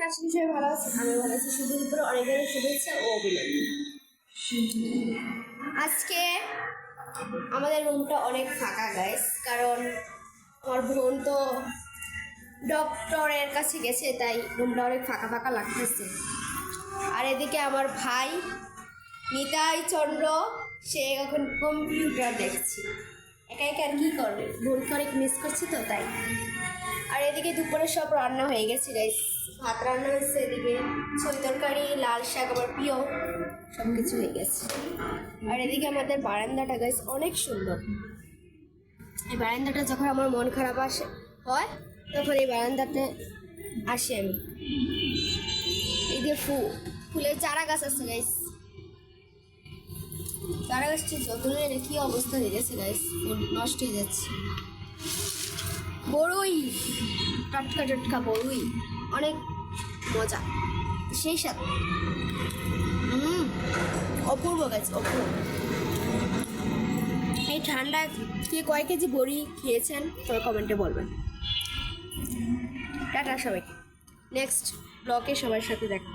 আছেন? আজকে সবাই ভালো আছেন? আমি ভালো আছি। শুভ দুপুরে অনেক অনেক শুভেচ্ছা ও অভিনন্দন। আজকে আমাদের রুমটা অনেক ফাঁকা গাইস, কারণ আমার বোন তো ডক্টরের কাছে গেছে, তাই রুমটা অনেক ফাঁকা ফাঁকা লাগতেছে। আর এদিকে আমার ভাই নিতাই চন্দ্র, সে এখন কম্পিউটার দেখছি। একা একা আর কি করবে, বোনকে অনেক মিস করছি তো তাই। আর এদিকে দুপুরে সব রান্না হয়ে গেছে গাইস, ভাত রান্না হয়েছে, এদিকে ছই তরকারি, লাল শাক, আবার প্রিয় সব কিছু হয়ে গেছে। আর এদিকে আমাদের বারান্দাটা গাইস অনেক সুন্দর। এই বারান্দাটা যখন আমার মন খারাপ হয় তখন এই বারান্দাতে আসি আমি। এদিকে ফুলের চারা গাছ আছে গাইস, চারা গাছটি যত্ন নিয়ে কি অবস্থা হয়ে গেছে গাইস, নষ্ট হয়ে যাচ্ছে। বড়ই, টাটকা টাটকা বড়ই, অনেক মজা, সেই সাথে অপূর্ব গাছ, অপূর্ব। এই ঠান্ডা কে কয় কেজি বড়ি খেয়েছেন তবে কমেন্টে বলবেন। টাটা সবাইকে, নেক্সট ব্লগে সবার সাথে দেখা।